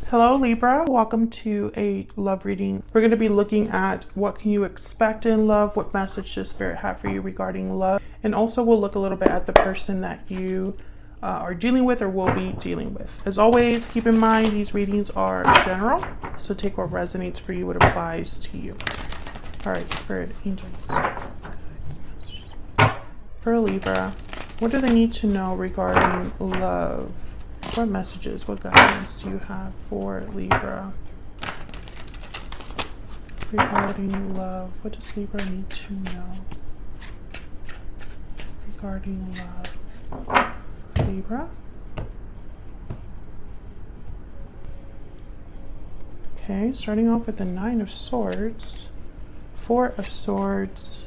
Hello Libra, welcome to a love reading. We're going to be looking at what can you expect in love, what message does Spirit have for you regarding love, and also we'll look a little bit at the person that you are dealing with or will be dealing with. As always, keep in mind these readings are general, so take what resonates for you, what applies to you. All right, Spirit, angels, for Libra, what do they need to know regarding love? What messages, what guidance do you have for Libra regarding love? What does Libra need to know regarding love? Libra. Okay, starting off with the Nine of Swords, Four of Swords,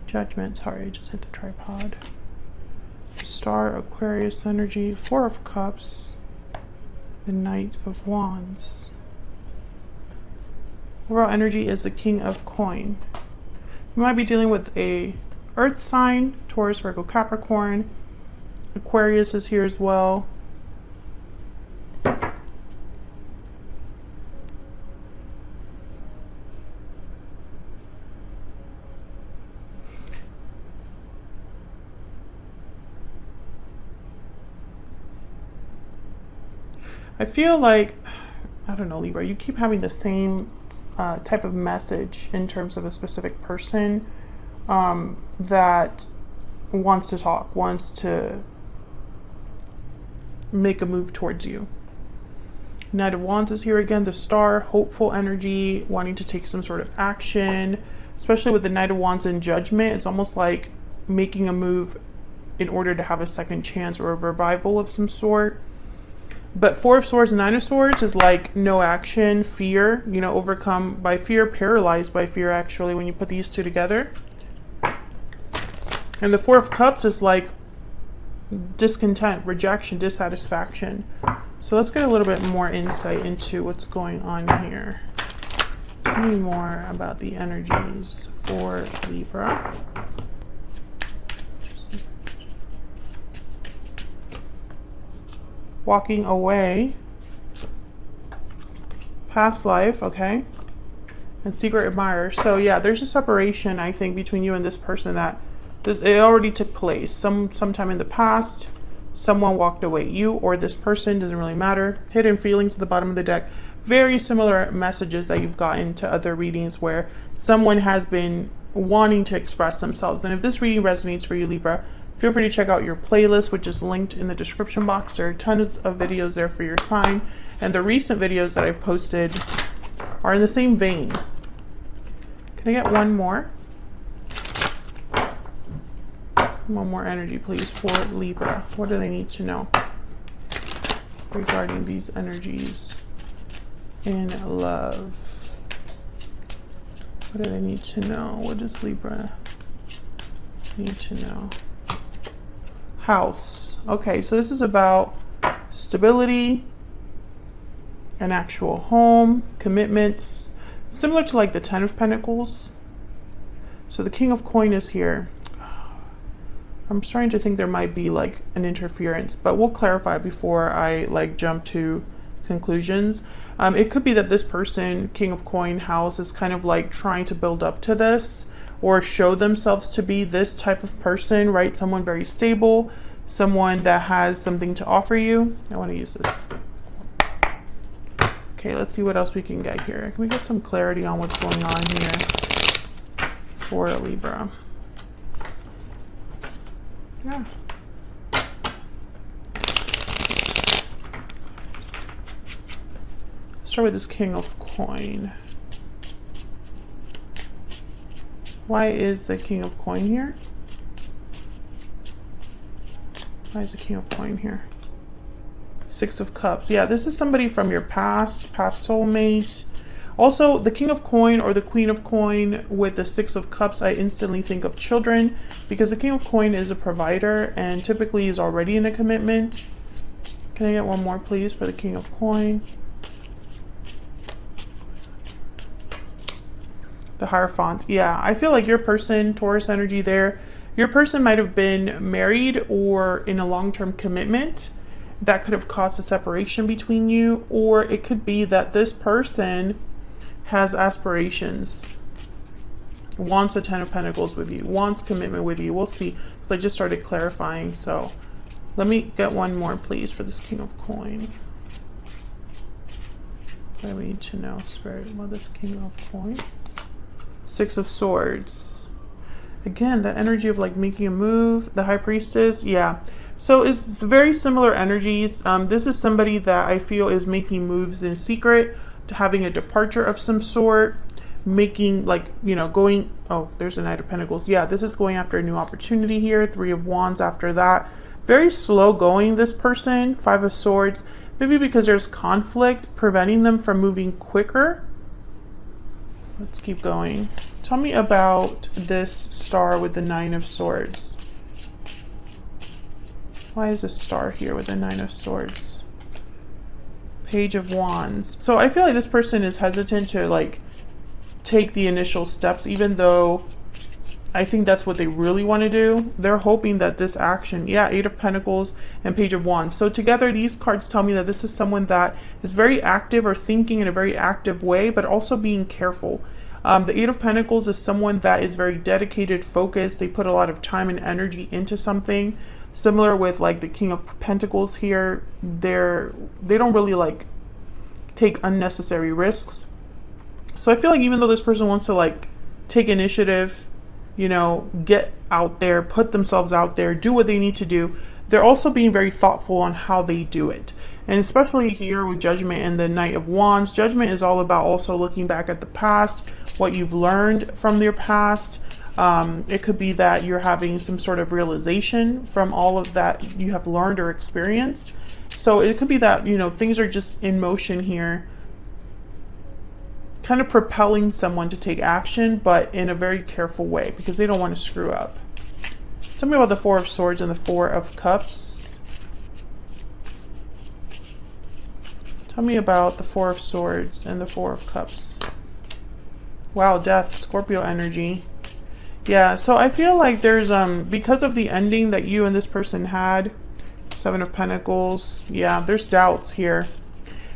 Judgment. Sorry, I just hit the tripod. Star, Aquarius energy, Four of Cups, the Knight of Wands. Overall energy is the King of Coin. You might be dealing with a Earth sign, Taurus, Virgo, Capricorn. Aquarius is here as well. I feel like, I don't know, Libra, you keep having the same type of message in terms of a specific person that wants to talk, wants to make a move towards you. Knight of Wands is here again, the Star, hopeful energy, wanting to take some sort of action, especially with the Knight of Wands in Judgment. It's almost like making a move in order to have a second chance or a revival of some sort. But Four of Swords and Nine of Swords is like no action, fear, you know, overcome by fear, paralyzed by fear, actually, when you put these two together. And the Four of Cups is like discontent, rejection, dissatisfaction. So let's get a little bit more insight into what's going on here. Tell me more about the energies for Libra. Walking away, past life, okay, and secret admirer. So yeah, there's a separation, I think, between you and this person that it already took place. Sometime in the past, someone walked away. You or this person, doesn't really matter. Hidden feelings at the bottom of the deck. Very similar messages that you've gotten to other readings where someone has been wanting to express themselves. And if this reading resonates for you, Libra, feel free to check out your playlist, which is linked in the description box. There are tons of videos there for your sign. And the recent videos that I've posted are in the same vein. Can I get one more? One more energy, please, for Libra. What do they need to know regarding these energies in love? What do they need to know? What does Libra need to know? House. Okay, so this is about stability, an actual home, commitments, similar to like the Ten of Pentacles. So the King of Coin is here. I'm starting to think there might be like an interference, but we'll clarify before I like jump to conclusions. It could be that this person, King of Coin house, is kind of like trying to build up to this or show themselves to be this type of person, right? Someone very stable, someone that has something to offer you. I want to use this. Okay, let's see what else we can get here. Can we get some clarity on what's going on here for Libra? Yeah. Start with this King of Coin. Why is the King of Coin here? Why is the King of Coin here? Six of Cups. Yeah, this is somebody from your past soulmate. Also, the King of Coin or the Queen of Coin with the Six of Cups, I instantly think of children because the King of Coin is a provider and typically is already in a commitment. Can I get one more, please, for the King of Coin? The Hierophant. Yeah, I feel like your person, Taurus energy there, your person might have been married or in a long-term commitment that could have caused a separation between you, or it could be that this person has aspirations, wants a 10 of Pentacles with you, wants commitment with you. We'll see. So I just started clarifying. So let me get one more, please, for this King of Coin. What do we need to know, Spirit? Well, this King of Coin. Six of Swords. Again, that energy of like making a move. The High Priestess. Yeah. So it's very similar energies. This is somebody that I feel is making moves in secret, to having a departure of some sort, making like, you know, going, oh, there's a Knight of Pentacles. Yeah, this is going after a new opportunity here. Three of Wands after that. Very slow going, this person. Five of Swords. Maybe because there's conflict preventing them from moving quicker. Let's keep going. Tell me about this star with the Nine of Swords. Why is a star here with the Nine of Swords? Page of Wands. So I feel like this person is hesitant to like take the initial steps, even though I think that's what they really want to do. They're hoping that this action, yeah, Eight of Pentacles and Page of Wands. So together, these cards tell me that this is someone that is very active or thinking in a very active way, but also being careful. The Eight of Pentacles is someone that is very dedicated, focused. They put a lot of time and energy into something. Similar with like the King of Pentacles here, they don't really like take unnecessary risks. So I feel like even though this person wants to like take initiative, you know, get out there, put themselves out there, do what they need to do, they're also being very thoughtful on how they do it. And especially here with Judgment and the Knight of Wands, Judgment is all about also looking back at the past, what you've learned from your past. It could be that you're having some sort of realization from all of that you have learned or experienced. So it could be that, you know, things are just in motion here, kind of propelling someone to take action, but in a very careful way because they don't want to screw up. Tell me about the Four of Swords and the Four of Cups. Tell me about the Four of Swords and the Four of Cups. Wow, Death, Scorpio energy. Yeah, so I feel like there's, because of the ending that you and this person had, Seven of Pentacles, yeah, there's doubts here.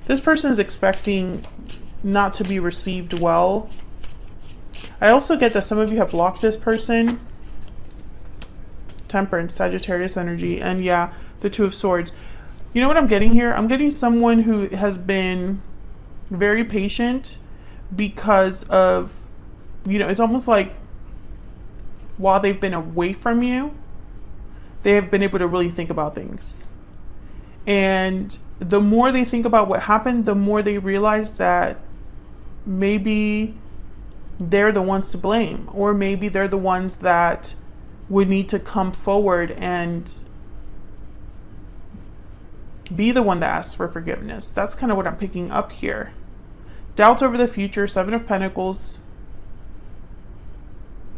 This person is expecting not to be received well. I also get that some of you have blocked this person. Temperance, Sagittarius energy, and yeah, the Two of Swords. You know what I'm getting here? I'm getting someone who has been very patient because of, you know, it's almost like while they've been away from you, they have been able to really think about things. And the more they think about what happened, the more they realize that maybe they're the ones to blame, or maybe they're the ones that would need to come forward and be the one that asks for forgiveness. That's kind of what I'm picking up here. Doubts over the future, Seven of Pentacles.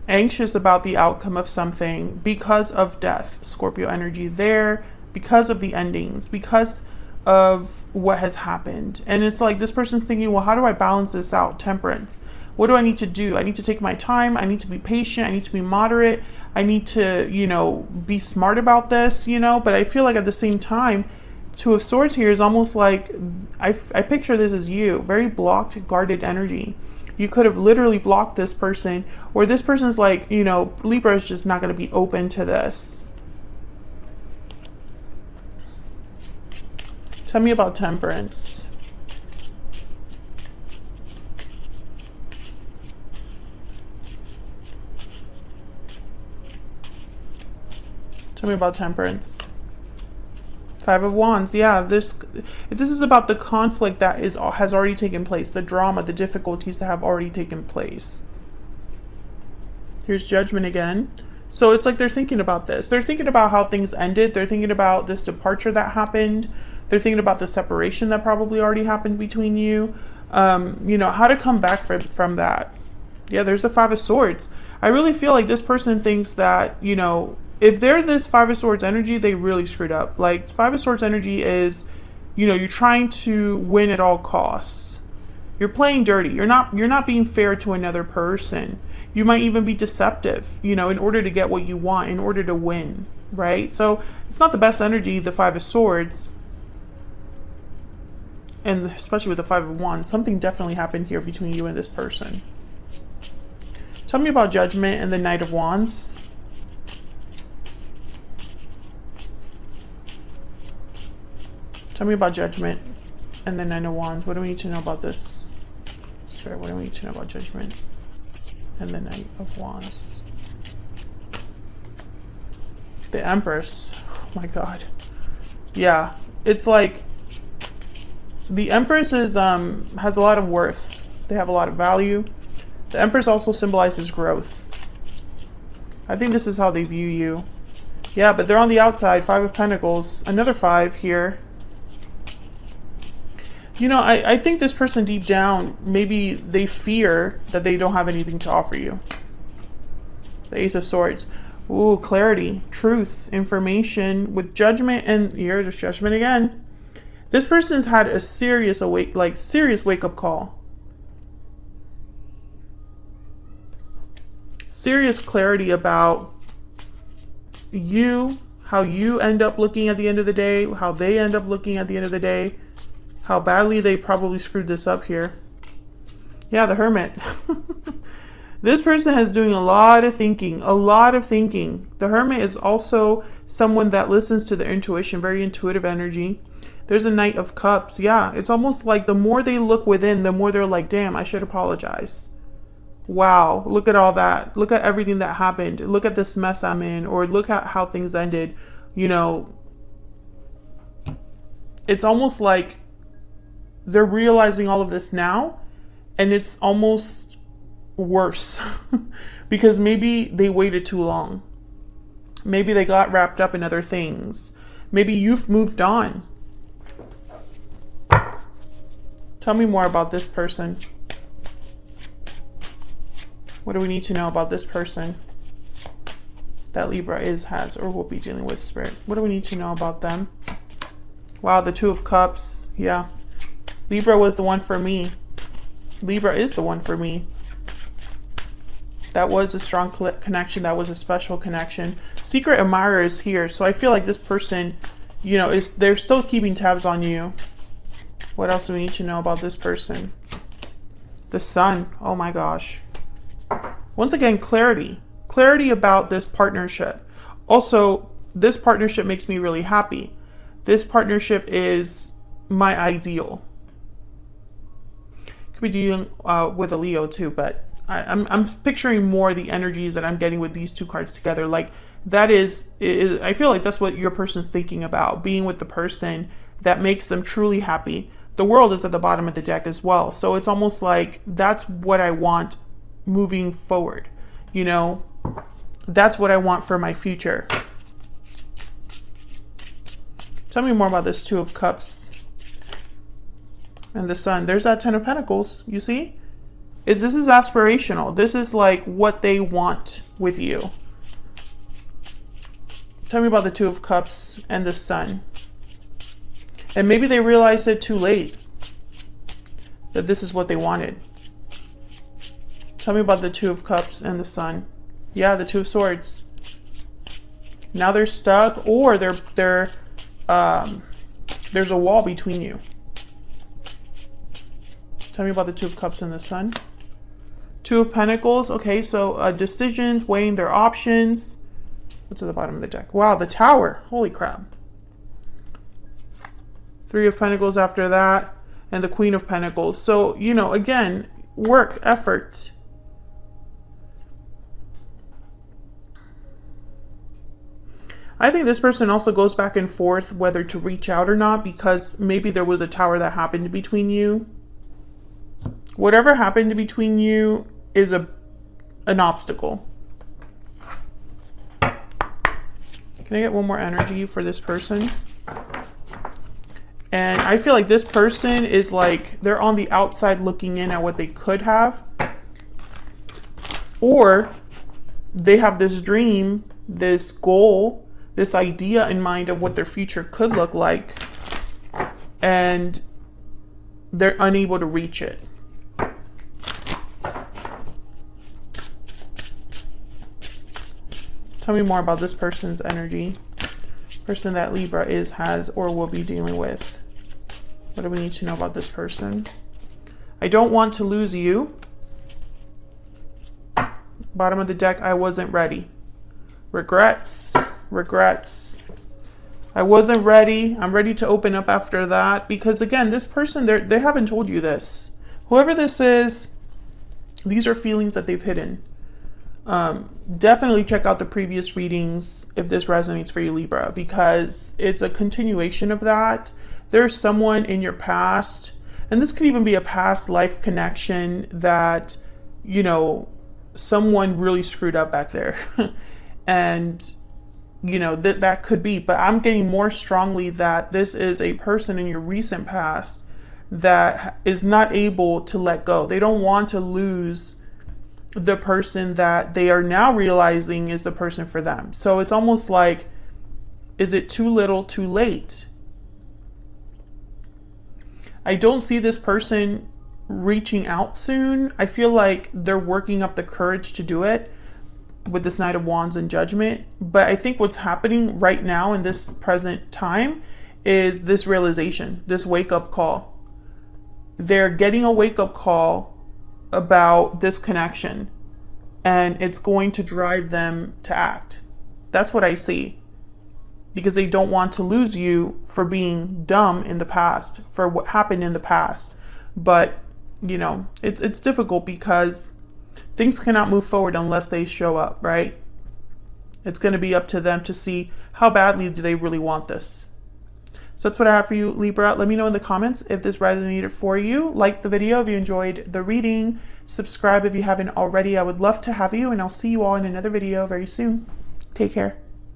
Anxious about the outcome of something because of death, Scorpio energy there, because of the endings, because of what has happened. And it's like this person's thinking, well, how do I balance this out? Temperance. What do I need to do? I need to take my time. I need to be patient. I need to be moderate. I need to, you know, be smart about this, you know, but I feel like at the same time, Two of Swords here is almost like, I picture this as you, very blocked, guarded energy. You could have literally blocked this person, or this person's like, you know, Libra is just not going to be open to this. Tell me about Temperance. Tell me about Temperance. Five of Wands. Yeah, this is about the conflict that has already taken place, the drama, the difficulties that have already taken place. Here's Judgment again. So it's like they're thinking about this. They're thinking about how things ended. They're thinking about this departure that happened. They're thinking about the separation that probably already happened between you. You know, how to come back from that. Yeah, there's the Five of Swords. I really feel like this person thinks that, you know, if they're this Five of Swords energy, they really screwed up. Like, Five of Swords energy is, you know, you're trying to win at all costs. You're playing dirty. You're not being fair to another person. You might even be deceptive, you know, in order to get what you want, in order to win, right? So it's not the best energy, the Five of Swords. and especially with the Five of Wands, something definitely happened here between you and this person. Tell me about Judgment and the Knight of Wands. Tell me about Judgment and the Knight of Wands. What do we need to know about this? Sir, what do we need to know about Judgment and the Knight of Wands? The Empress. Oh my God. Yeah, it's like the Empress is has a lot of worth. They have a lot of value. The Empress also symbolizes growth. I think this is how they view you. Yeah, but they're on the outside. Five of Pentacles. Another five here. You know, I think this person deep down, maybe they fear that they don't have anything to offer you. The Ace of Swords. Ooh, clarity, truth, information with Judgment, and here's Judgment again. This person's had a serious serious wake-up call. Serious clarity about you, how you end up looking at the end of the day, how they end up looking at the end of the day, how badly they probably screwed this up here. Yeah, the Hermit. This person is doing a lot of thinking, The Hermit is also someone that listens to their intuition, very intuitive energy. There's a Knight of Cups. Yeah, it's almost like the more they look within, the more they're like, damn, I should apologize. Wow, look at all that. Look at everything that happened. Look at this mess I'm in, or look at how things ended. You know, it's almost like they're realizing all of this now, and it's almost worse because maybe they waited too long. Maybe they got wrapped up in other things. Maybe you've moved on. Tell me more about this person. What do we need to know about this person that Libra has, or will be dealing with, Spirit? What do we need to know about them? Wow, the Two of Cups. Yeah. Libra was the one for me. Libra is the one for me. That was a strong connection. That was a special connection. Secret admirer is here. So I feel like this person, you know, they're still keeping tabs on you. What else do we need to know about this person? The Sun. Oh my gosh. Once again, clarity. Clarity about this partnership. Also, this partnership makes me really happy. This partnership is my ideal. Could be dealing with a Leo too, but I'm picturing more the energies that I'm getting with these two cards together. Like that is I feel like that's what your person's thinking about, being with the person that makes them truly happy. The World is at the bottom of the deck as well. So it's almost like that's what I want moving forward. You know, that's what I want for my future. Tell me more about this Two of Cups and the Sun. There's that Ten of Pentacles, you see? This is aspirational. This is like what they want with you. Tell me about the Two of Cups and the Sun. And maybe they realized it too late that this is what they wanted. Tell me about the Two of Cups and the Sun. Yeah, the Two of Swords. Now they're stuck, or there's a wall between you. Tell me about the Two of Cups and the Sun. Two of Pentacles. Okay, so decisions, weighing their options. What's at the bottom of the deck? Wow, the Tower. Holy crap. Three of Pentacles after that, and the Queen of Pentacles. So, you know, again, work, effort. I think this person also goes back and forth whether to reach out or not, because maybe there was a tower that happened between you. Whatever happened between you is an obstacle. Can I get one more energy for this person? And I feel like this person is like, they're on the outside looking in at what they could have. Or they have this dream, this goal, this idea in mind of what their future could look like. And they're unable to reach it. Tell me more about this person's energy. Person that Libra has, or will be dealing with. What do we need to know about this person? I don't want to lose you. Bottom of the deck, I wasn't ready. Regrets, regrets. I wasn't ready. I'm ready to open up after that. Because again, this person, they haven't told you this. Whoever this is, these are feelings that they've hidden. Definitely check out the previous readings if this resonates for you, Libra, because it's a continuation of that. There's someone in your past, and this could even be a past life connection that, you know, someone really screwed up back there. And, you know, that could be, but I'm getting more strongly that this is a person in your recent past that is not able to let go. They don't want to lose the person that they are now realizing is the person for them. So it's almost like, is it too little, too late? I don't see this person reaching out soon. I feel like they're working up the courage to do it with this Knight of Wands and Judgment. But I think what's happening right now in this present time is this realization, this wake-up call. They're getting a wake-up call about this connection, and it's going to drive them to act. That's what I see. Because they don't want to lose you for being dumb in the past, for what happened in the past. But you know, it's difficult because things cannot move forward unless they show up, right? It's going to be up to them to see how badly do they really want this. So that's what I have for you, Libra. Let me know in the comments if this resonated for you. Like the video if you enjoyed the reading. Subscribe if you haven't already. I would love to have you, and I'll see you all in another video very soon. Take care.